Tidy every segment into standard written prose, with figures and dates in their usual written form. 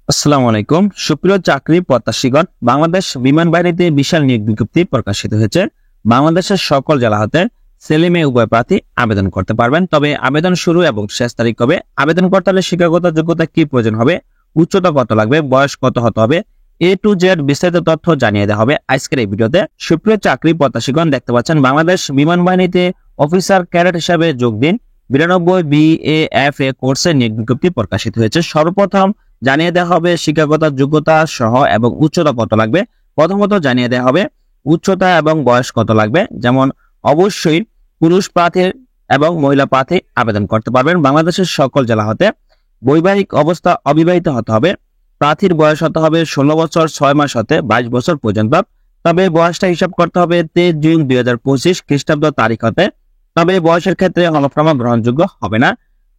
আসসালামু আলাইকুম সুপ্রিয় চাকরি প্রত্যাশীগণ, বাংলাদেশ বিমান বাহিনীতে বিশাল নিয়োগ বিজ্ঞপ্তি প্রকাশিত হয়েছে। বাংলাদেশের সকল জেলা হতে ছেলে মেয়ে উভয় প্রার্থী আবেদন করতে পারবেন। তবে আবেদন শুরু এবং শেষ তারিখ কবে, আবেদন করতে হলে শিক্ষাগত যোগ্যতা কি প্রয়োজন হবে, উচ্চতা কত লাগবে, বয়স কত হতে হবে, A to Z বিস্তারিত তথ্য জানিয়ে দেওয়া হবে আজকের এই ভিডিওতে। সুপ্রিয় চাকরি প্রত্যাশীগণ, দেখতে পাচ্ছেন বাংলাদেশ বিমান বাহিনীতে অফিসার ক্যাডেট হিসাবে যোগ দিন 92 BAFA কোর্সের নিয়োগ বিজ্ঞপ্তি প্রকাশিত হয়েছে। সর্বপ্রথম জানিয়ে দেওয়া হবে শিক্ষাগত যোগ্যতা সহ এবং উচ্চতা কত লাগবে। প্রথমত জানিয়ে দেওয়া হবে উচ্চতা এবং বয়স কত লাগবে। যেমন অবশ্যই পুরুষ প্রার্থী এবং মহিলা প্রার্থী আবেদন করতে পারবেন। বাংলাদেশের সকল জেলা হতে বৈবাহিক অবস্থা অবিবাহিত হতে হবে। প্রার্থীর বয়স হতে হবে 16 বছর 6 মাস হতে 22 বছর পর্যন্ত। তবে বয়সটা হিসাব করতে হবে 23 জুন 2025 খ্রিস্টাব্দ তারিখ হতে। তবে বয়সের ক্ষেত্রে হলফনামা গ্রহণযোগ্য হবে না।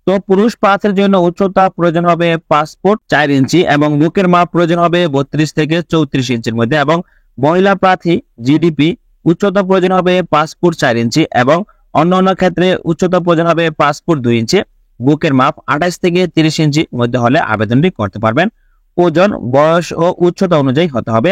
তো পুরুষ প্রার্থীর জন্য উচ্চতা প্রয়োজন হবে 5 ফুট 4 ইঞ্চি এবং বুকের মাপ প্রয়োজন হবে 32 থেকে 34 ইঞ্চির মধ্যে। এবং মহিলা প্রার্থী জিডিপি উচ্চতা প্রয়োজন হবে 5 ফুট 4 ইঞ্চি এবং অন্যান্য ক্ষেত্রে উচ্চতা প্রয়োজন হবে 5 ফুট 2 ইঞ্চি। বুকের মাপ 28 থেকে 30 ইঞ্চি মধ্যে হলে আবেদনটি করতে পারবেন। ওজন, বয়স ও উচ্চতা অনুযায়ী হতে হবে।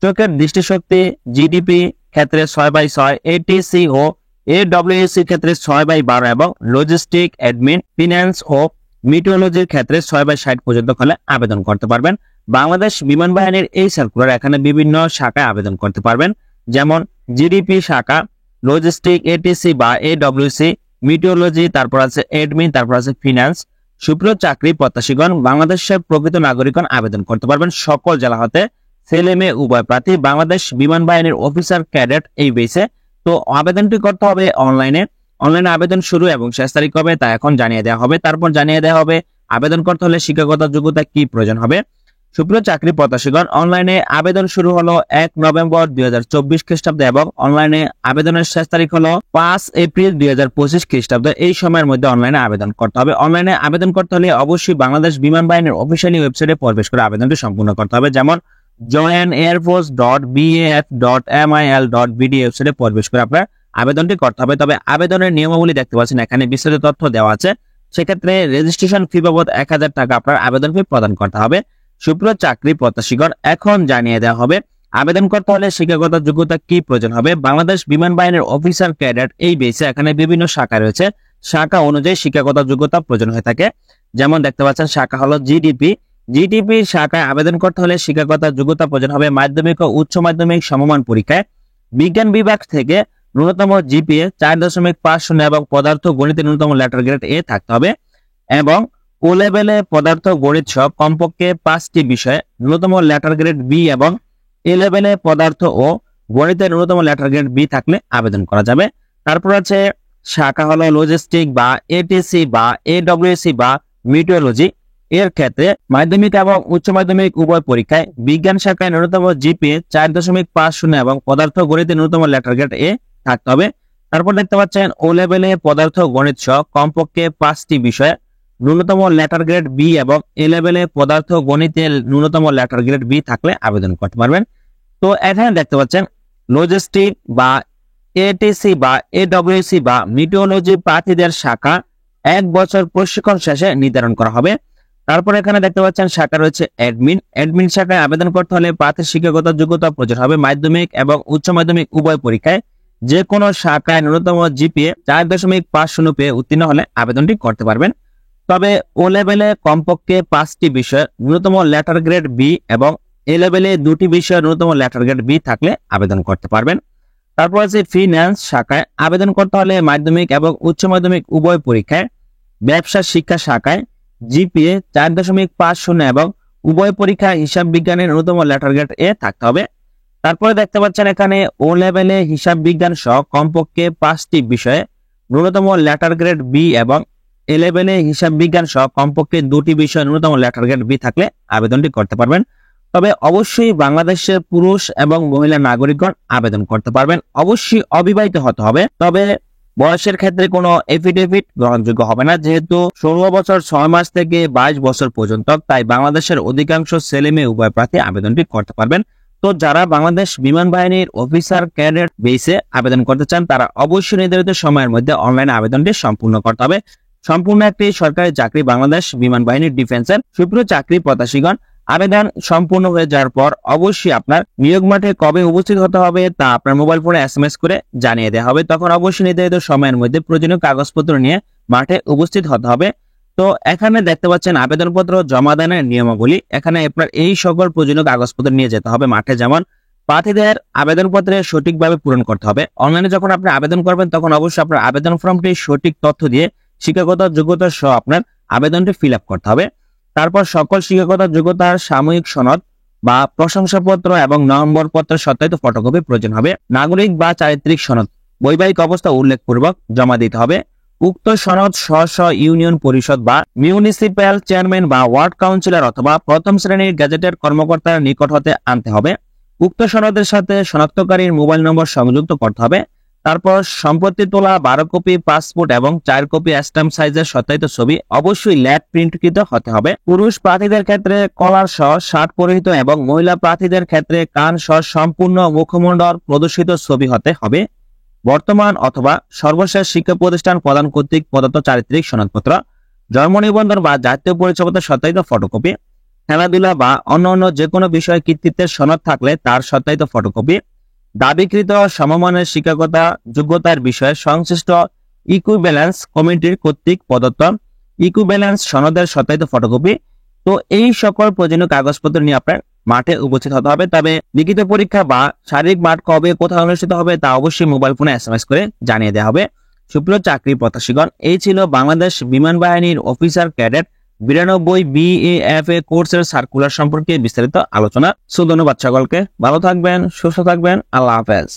চোখের দৃষ্টিশক্তি জিডিপি ক্ষেত্রে 6/6, এটিসি ও AWSC ক্ষেত্রে 6/12 এবং লজিস্টিক, অ্যাডমিন, ফিন্যান্স ও মিটিওলজির ক্ষেত্রে 6/60 পর্যন্ত হলে আবেদন করতে পারবেন। বাংলাদেশ বিমান বাহিনীর এই সার্কুলার এখানে বিভিন্ন শাখায় আবেদন করতে পারবেন। যেমন জিডিপি শাখা, লজিস্টিক, এটিসি বা AWC, মিটিওলজি, তারপর আছে অ্যাডমিন, তারপর আছে ফিন্যান্স। সুপ্রিয় চাকরি প্রত্যাশীগণ, বাংলাদেশের প্রকৃত নাগরিকগণ আবেদন করতে পারবেন সকল জেলা হতে ছেলে মেয়ে উভয় প্রার্থী। বাংলাদেশ বিমান বাহিনীর অফিসার ক্যাডেট এই বেসে। তো আবেদনটি করতে হবে অনলাইনে। আবেদন শুরু এবং শেষ তারিখ হবে তা এখন জানিয়ে দেওয়া হবে। তারপর জানিয়ে দেওয়া হবে আবেদন করতে হলে শিক্ষাগত যোগ্যতা কি প্রয়োজন হবে। সুপ্রিয় চাকরি প্রত্যাশীগণ, অনলাইনে আবেদন শুরু হলো 1 নভেম্বর 2024 খ্রিস্টাব্দে এবং অনলাইনে আবেদনের শেষ তারিখ হলো 5 এপ্রিল 2025 খ্রিস্টাব্দ। এই সময়ের মধ্যে অনলাইনে আবেদন করতে হবে। অনলাইনে আবেদন করতে হলে অবশ্যই বাংলাদেশ বিমান বাহিনীর অফিসিয়ালি ওয়েবসাইটে প্রবেশ করে আবেদনটি সম্পূর্ণ করতে হবে। যেমন joinairforce.baf.mil.bd ওয়েবসাইটে প্রবেশ করে আপনার আবেদনটি করতে হবে। তবে আবেদনের নিয়মাবলী দেখতে পাচ্ছেন এখানে বিস্তারিত তথ্য দেওয়া আছে। সেক্ষেত্রে রেজিস্ট্রেশন ফি বাবদ 1000 টাকা আপনার আবেদন ফি প্রদান করতে হবে। সুপ্রিয় চাকরি প্রত্যাশীগণ, এখন জানিয়ে দেওয়া হবে আবেদন করতে হলে শিক্ষাগত যোগ্যতা কি প্রয়োজন হবে। বাংলাদেশ বিমান বাহিনীর অফিসার ক্যাডেট এই বেসে এখানে বিভিন্ন শাখা রয়েছে। শাখা অনুযায়ী শিক্ষাগত যোগ্যতা প্রয়োজন হয়ে থাকে। যেমন দেখতে পাচ্ছেন শাখা হলো জিডিপি শাখায় আবেদন করতে হলে শিক্ষাগত যোগ্যতা প্রয়োজন হবে মাধ্যমিক ও উচ্চ মাধ্যমিক সমমান পরীক্ষায়। বিজ্ঞান বিভাগ থেকে ন্যূনতম জিপিএ 4.50 এবং পদার্থ গণিতে ন্যূনতম লেটার গ্রেড A থাকতে হবে। এবং ও লেভেলে পদার্থ গণিত সহ কমপক্ষে 5টি বিষয়ে ন্যূনতম লেটার গ্রেড B এবং এ লেভেলে পদার্থ ও গণিতে ন্যূনতম লেটার গ্রেড B থাকলে আবেদন করা যাবে। তারপর আছে শাখা হলো লজিস্টিক বা এটিসি বা AWC বা মিটিওলজি। এর ক্ষেত্রে মাধ্যমিক এবং উচ্চ মাধ্যমিক উভয় পরীক্ষায় বিজ্ঞান শাখায় ন্যূনতম জিপিএ 4.50 এবং পদার্থ গণিতে ন্যূনতম লেটার গ্রেড A থাকতে হবে। তারপর দেখতে পাচ্ছেন ও লেভেলে পদার্থ গণিত সহ কমপক্ষে 5টি বিষয়ে ন্যূনতম লেটার গ্রেড B এবং এ লেভেলে পদার্থ গণিতে ন্যূনতম লেটার গ্রেড B থাকলে আবেদন করতে পারবেন। তো এখানে দেখতে পাচ্ছেন লজিস্টিক বা এটিসি বা AWC বা মিটিওলজি প্রার্থীদের শাখা 1 বছর প্রশিক্ষণ শেষে নির্ধারণ করা হবে। তারপর এখানে দেখতে পাচ্ছেন শাখা রয়েছে অ্যাডমিন শাখায় আবেদন করতে হলে প্রার্থীর শিক্ষাগত যোগ্যতা প্রয়োজন হবে মাধ্যমিক এবং উচ্চ মাধ্যমিক উভয় পরীক্ষায় যে কোনো শাখায় ন্যূনতম জিপিএ 4.50 পেয়ে উত্তীর্ণ হলে আবেদনটি করতে পারবেন। তবে ও লেভেলে কমপক্ষে 5টি বিষয়ে ন্যূনতম লেটার গ্রেড B এবং এ লেভেলে 2টি বিষয়ে ন্যূনতম লেটার গ্রেড B থাকলে আবেদন করতে পারবেন। তারপর আছে ফিন্যান্স শাখায় আবেদন করতে হলে মাধ্যমিক এবং উচ্চ মাধ্যমিক উভয় পরীক্ষায় ব্যবসা শিক্ষা শাখায় জিপিএ 4.50 এবং উভয় পরীক্ষা হিসাব বিজ্ঞানের ন্যূনতম লেটার গ্রেড A থাকতে হবে। তারপরে দেখতে পাচ্ছেন এখানে ও লেভেলে হিসাব বিজ্ঞান সহ কমপক্ষে 5টি বিষয়ে ন্যূনতম লেটার গ্রেড B এবং এ লেভেলে হিসাব বিজ্ঞান সহ কমপক্ষে 2টি বিষয়ে ন্যূনতম লেটার গ্রেড B থাকলে আবেদনটি করতে পারবেন। তবে অবশ্যই বাংলাদেশের পুরুষ এবং মহিলা নাগরিকগণ আবেদন করতে পারবেন। অবশ্যই অবিবাহিত হতে হবে। তবে বয়সের ক্ষেত্রে কোনো এফিডেভিট গ্রহণযোগ্য হবে না, যেহেতু 16 বছর 6 মাস থেকে 22 বছর পর্যন্ত। তাই বাংলাদেশের অধিকাংশ ছেলে মেয়ে উভয় প্রার্থী আবেদনটি করতে পারবেন। তো যারা বাংলাদেশ বিমান বাহিনীর অফিসার ক্যাডেট বেসে আবেদন করতে চান তারা অবশ্যই নির্ধারিত সময়ের মধ্যে অনলাইনে আবেদনটি সম্পূর্ণ করতে হবে। সম্পূর্ণ একটি সরকারি চাকরি বাংলাদেশ বিমান বাহিনীর ডিফেন্সের। সুপ্রিয় চাকরি প্রত্যাশীগণ, আবেদন সম্পূর্ণ হয়ে যাওয়ার পর অবশ্যই আপনার নিয়োগ মাঠে কবে উপস্থিত হতে হবে তা আপনার মোবাইল ফোনে SMS করে জানিয়ে দেওয়া হবে। তখন অবশ্যই নির্ধারিত সময়ের মধ্যে প্রয়োজনীয় কাগজপত্র নিয়ে মাঠে উপস্থিত হতে হবে। তো এখানে দেখতে পাচ্ছেন আবেদনপত্র জমা দানের নিয়মাবলী। এখানে আপনার এই সকল প্রয়োজনীয় কাগজপত্র নিয়ে যেতে হবে মাঠে। যেমন প্রার্থীদের আবেদনপত্রে সঠিকভাবে পূরণ করতে হবে। অনলাইনে যখন আপনি আবেদন করবেন তখন অবশ্যই আপনার আবেদন ফর্মটি সঠিক তথ্য দিয়ে শিক্ষাগত যোগ্যতা সহ আপনার আবেদনটি ফিল আপ করতে হবে। তারপর সকল শিক্ষাগত যোগ্যতার সাময়িক সনদ বা প্রশংসাপত্র এবং নম্বরপত্রের সত্যায়িত ফটোকপি প্রয়োজন হবে। নাগরিক বা চারিত্রিক সনদ বৈবাহিক অবস্থা উল্লেখপূর্বক জমা দিতে হবে। উক্ত সনদ স্ব ইউনিয়ন পরিষদ বা মিউনিসিপ্যাল চেয়ারম্যান বা ওয়ার্ড কাউন্সিলর অথবা প্রথম শ্রেণীর গেজেটেড কর্মকর্তার নিকট হতে আনতে হবে। উক্ত সনদের সাথে শনাক্তকারীর মোবাইল নম্বর সংযুক্ত করতে হবে। তারপর সম্পত্তি তোলা 12 কপি পাসপোর্ট এবং 4 কপি স্ট্যাম্প সাইজের সত্যায়িত ছবি অবশ্যই ল্যাব প্রিন্টকৃত হতে হবে। পুরুষ প্রার্থীদের ক্ষেত্রে কলার সহ শার্ট পরিহিত এবং মহিলা প্রার্থীদের ক্ষেত্রে কান সহ সম্পূর্ণ মুখমণ্ডল প্রদর্শিত ছবি হতে হবে। বর্তমান অথবা সর্বশেষ শিক্ষা প্রতিষ্ঠান প্রদান কর্তৃক প্রদত্ত চারিত্রিক সনদপত্র, জন্ম নিবন্ধন বা জাতীয় পরিচয়পত্রের সত্যায়িত ফটোকপি, খেলাধুলা বা অন্যান্য যে কোনো বিষয়ে কৃতিত্বের সনদ থাকলে তার সত্যায়িত ফটোকপি, দাবিকৃত সমমানের শিক্ষাগত যোগ্যতার বিষয়ে সংশ্লিষ্ট ইকুইভ্যালেন্স কমিটির কর্তৃক প্রদত্ত ইকুইভ্যালেন্স সনদের সত্যায়িত ফটোকপি। তো এই সকল প্রয়োজনীয় কাগজপত্র নিয়ে আপনার মাঠে উপস্থিত হতে হবে। তবে লিখিত পরীক্ষা বা শারীরিক মাঠ কবে কোথায় অনুষ্ঠিত হবে তা অবশ্যই মোবাইল ফোনে SMS করে জানিয়ে দেওয়া হবে। সুপ্রিয় চাকরি প্রত্যাশীগণ, এই ছিল বাংলাদেশ বিমান বাহিনীর অফিসার ক্যাডেট 92 BAFA কোর্সের সার্কুলার সম্পর্কে বিস্তারিত আলোচনা। ধন্যবাদ সকলকে, ভালো থাকবেন, সুস্থ থাকবেন, আল্লাহ হাফেজ।